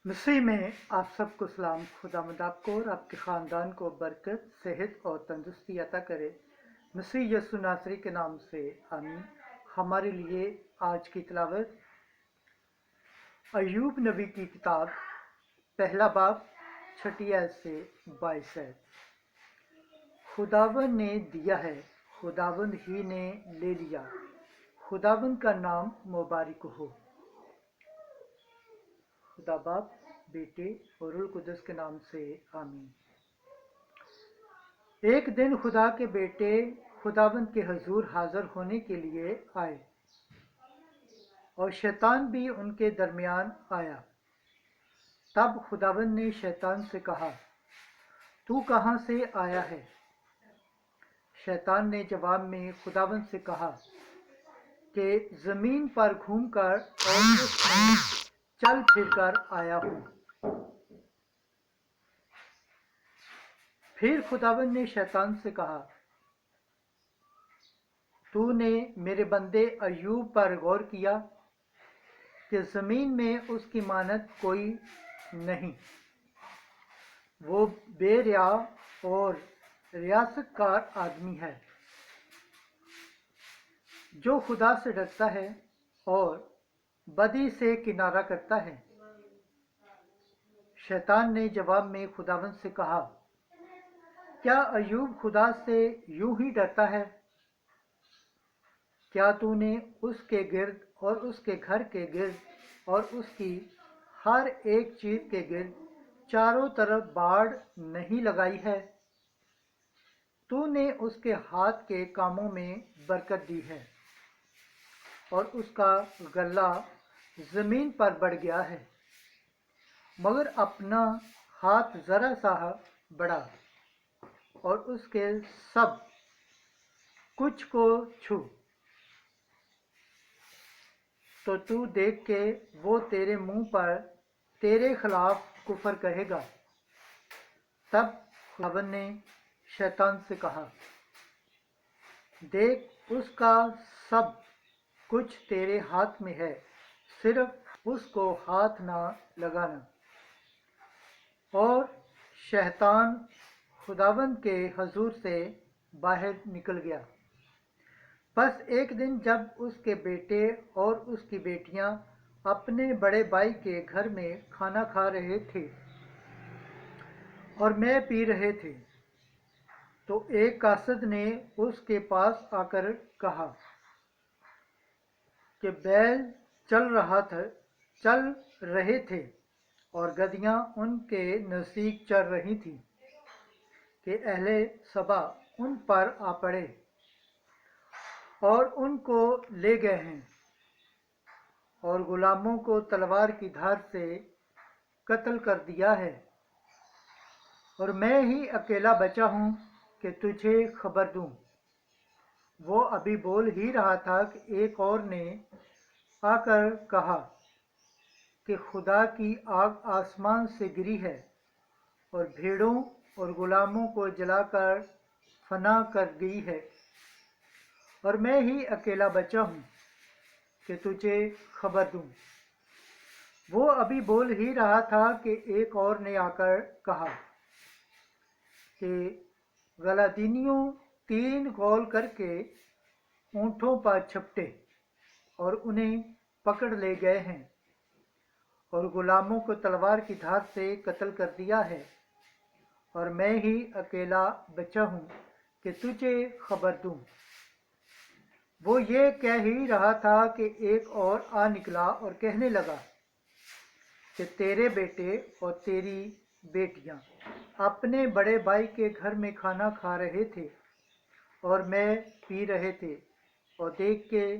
मसीह में आप सबको सलाम। खुदावंद आपको और आपके ख़ानदान को बरकत, सेहत और तंदुरुस्ती अता करे। मसीह यसु नासरी के नाम से आमीन। हमारे लिए आज की तिलावत अय्यूब नबी की किताब पहला बाब 6 आयत से 22 है। खुदावंद ने दिया है, खुदावंद ही ने ले लिया, खुदावंद का नाम मुबारक हो। खुदा बाप, बेटे और रूह कुदस के नाम से आमीन। एक दिन खुदा के बेटे खुदावंद के हजूर हाजिर होने के लिए आए और शैतान भी उनके दरमियान आया। तब खुदावंद ने शैतान से कहा, तू कहाँ से आया है? शैतान ने जवाब में खुदावंद से कहा कि जमीन पर घूमकर और उसमें चल फिर कर आया हूँ। फिर खुदावंद ने शैतान से कहा, तूने मेरे बंदे अय्यूब पर गौर किया कि जमीन में उसकी मानद कोई नहीं। वो बेरिया और रियासतकार आदमी है, जो खुदा से डरता है और बदी से किनारा करता है। शैतान ने जवाब में खुदावंद से कहा, क्या अय्यूब खुदा से यूं ही डरता है? क्या तूने उसके गिर्द और उसके घर के गिर्द और उसकी हर एक चीज के गिर्द चारों तरफ बाड़ नहीं लगाई है? तूने उसके हाथ के कामों में बरकत दी है और उसका गला जमीन पर बढ़ गया है, मगर अपना हाथ जरा सा बढ़ा और उसके सब कुछ को छू, तो तू देख के वो तेरे मुंह पर तेरे खिलाफ कुफर कहेगा। तब खुदावंद ने शैतान से कहा, देख उसका सब कुछ तेरे हाथ में है, सिर्फ उसको हाथ ना लगाना। और शैतान खुदावंद के हजूर से बाहर निकल गया। बस एक दिन जब उसके बेटे और उसकी बेटियां अपने बड़े भाई के घर में खाना खा रहे थे और मैं पी रहे थे, तो एक कासद ने उसके पास आकर कहा कि बैल चल रहे थे और गधियां उनके नजदीक चल रही थी कि अहले सबा उन पर आ पड़े और उनको ले गए हैं और गुलामों को तलवार की धार से कत्ल कर दिया है, और मैं ही अकेला बचा हूँ कि तुझे खबर दूँ। वो अभी बोल ही रहा था कि एक और ने आकर कहा कि खुदा की आग आसमान से गिरी है और भेड़ों और गुलामों को जलाकर फना कर गई है, और मैं ही अकेला बचा हूँ कि तुझे खबर दूँ। वो अभी बोल ही रहा था कि एक और ने आकर कहा कि गलादीनियों 3 गोल करके ऊँटों पर झपटे और उन्हें पकड़ ले गए हैं और गुलामों को तलवार की धार से कत्ल कर दिया है, और मैं ही अकेला बचा हूँ कि तुझे खबर दूँ। वो ये कह ही रहा था कि एक और आ निकला और कहने लगा कि तेरे बेटे और तेरी बेटियां अपने बड़े भाई के घर में खाना खा रहे थे और मैं पी रहे थे, और देख के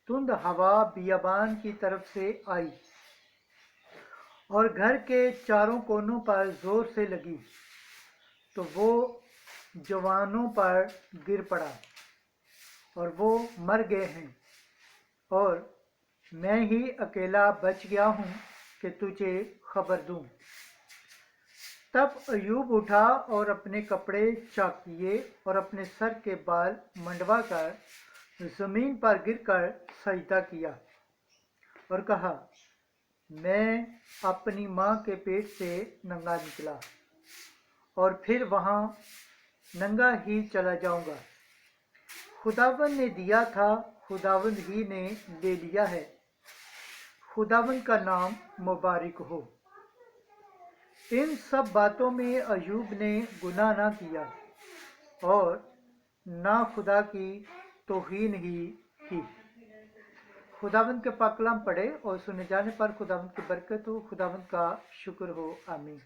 धुंध हवा बियाबान की तरफ से आई और घर के चारों कोनों पर जोर से लगी, तो वो जवानों पर गिर पड़ा और वो मर गए हैं, और मैं ही अकेला बच गया हूँ कि तुझे खबर दूँ। तब अय्यूब उठा और अपने कपड़े चाक किए और अपने सर के बाल मंडवा कर जमीन पर गिरकर सजदा किया और कहा, मैं अपनी माँ के पेट से नंगा निकला और फिर वहाँ नंगा ही चला जाऊँगा। खुदावंद ने दिया था, खुदावंद ही ने ले लिया है। खुदावंद का नाम मुबारक हो। इन सब बातों में अय्यूब ने गुनाह ना किया और ना खुदा की तौहीन ही की। खुदावंद के पाक कलाम पढ़े और सुने जाने पर खुदावंद की बरकत हो, खुदावंद का शुक्र हो। आमीन।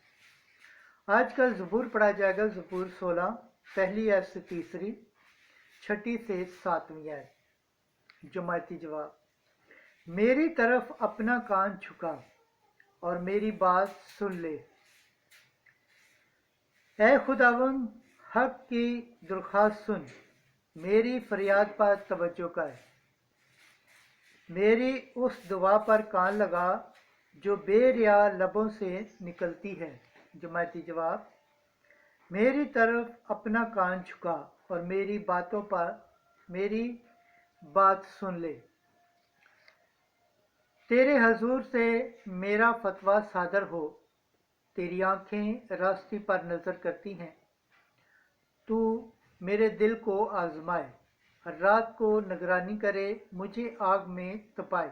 आज कल ज़बूर पढ़ा जाएगा, ज़बूर 16, पहली आयत से तीसरी, छठी से सातवीं आयत। जमायती जवाब। मेरी तरफ अपना कान झुका और मेरी बात सुन ले। ऐ खुदावंद, हक की दरख्वास्त सुन, मेरी फरियाद पर तवज्जो कर। मेरी उस दुआ पर कान लगा जो बेरिया लबों से निकलती है। जमायती जवाब। मेरी तरफ अपना कान झुका और मेरी बातों पर मेरी बात सुन ले। तेरे हजूर से मेरा फतवा सादर हो। तेरी आंखें रास्ते पर नजर करती हैं। तू मेरे दिल को आजमाए, रात को निगरानी करे, मुझे आग में तपाए।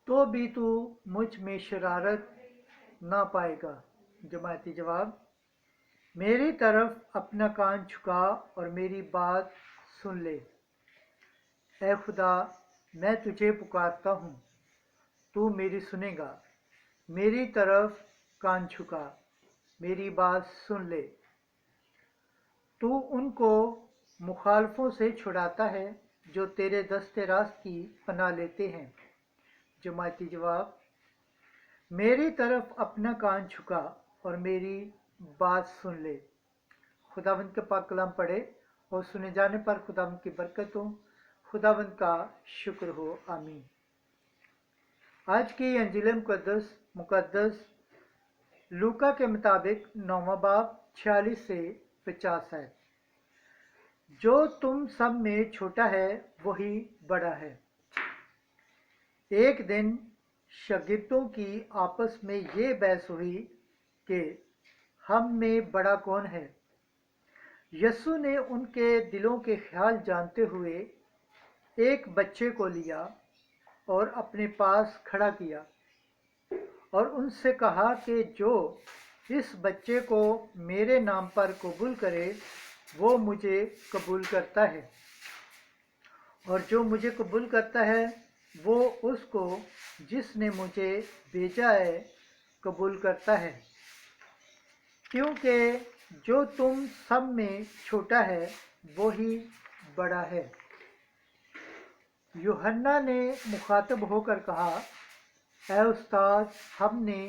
तो भी तू मुझ में शरारत ना पाएगा। जमायती जवाब। मेरी तरफ अपना कान झुका और मेरी बात सुन ले। ऐ खुदा, मैं तुझे पुकारता हूँ, तू मेरी सुनेगा। मेरी तरफ कान झुका, मेरी बात सुन ले। तू उनको मुखालफों से छुड़ाता है जो तेरे दस्ते रास्त की पनाह लेते हैं। जमायती जवाब। मेरी तरफ अपना कान झुका और मेरी बात सुन ले। खुदावंद के पाक कलाम पढ़े और सुने जाने पर खुदावंद की बरकत हो, खुदावंद का शुक्र हो। आमीन। आज की अंजील मुकद्दस लूका के मुताबिक 9वां बाब 46 से 50 है। जो तुम सब में छोटा है वही बड़ा है। एक दिन शागिर्दों की आपस में ये बहस हुई कि हम में बड़ा कौन है। यीशु ने उनके दिलों के ख्याल जानते हुए एक बच्चे को लिया और अपने पास खड़ा किया और उनसे कहा कि जो इस बच्चे को मेरे नाम पर कबूल करे वो मुझे कबूल करता है, और जो मुझे कबूल करता है वो उसको जिसने मुझे भेजा है कबूल करता है। क्योंकि जो तुम सब में छोटा है वही बड़ा है। यूहन्ना ने मुखातब होकर कहा, ऐ उस्ताद, हमने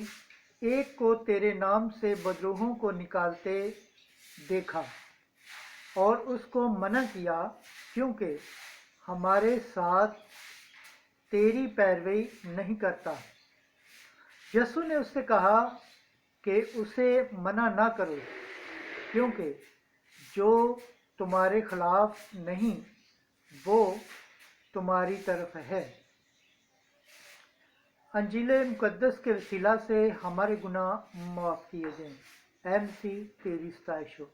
एक को तेरे नाम से बदरूहों को निकालते देखा और उसको मना किया, क्योंकि हमारे साथ तेरी पैरवी नहीं करता। यीशु ने उससे कहा कि उसे मना ना करो, क्योंकि जो तुम्हारे खिलाफ नहीं वो तुम्हारी तरफ है। अंजील मुकद्दस के वसीला से हमारे गुनाह माफ़ किए जाएं। ऐ मसीह, तेरी सताइश हो।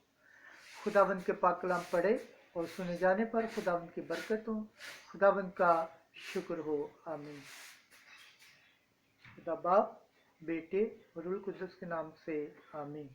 खुदावंद के पाक कलाम पढ़े और सुने जाने पर खुदावंद की बरकत हो, खुदावंद का शुक्र हो। आमीन। खुदा बाप, बेटे और रूह कुद्दस के नाम से आमीन।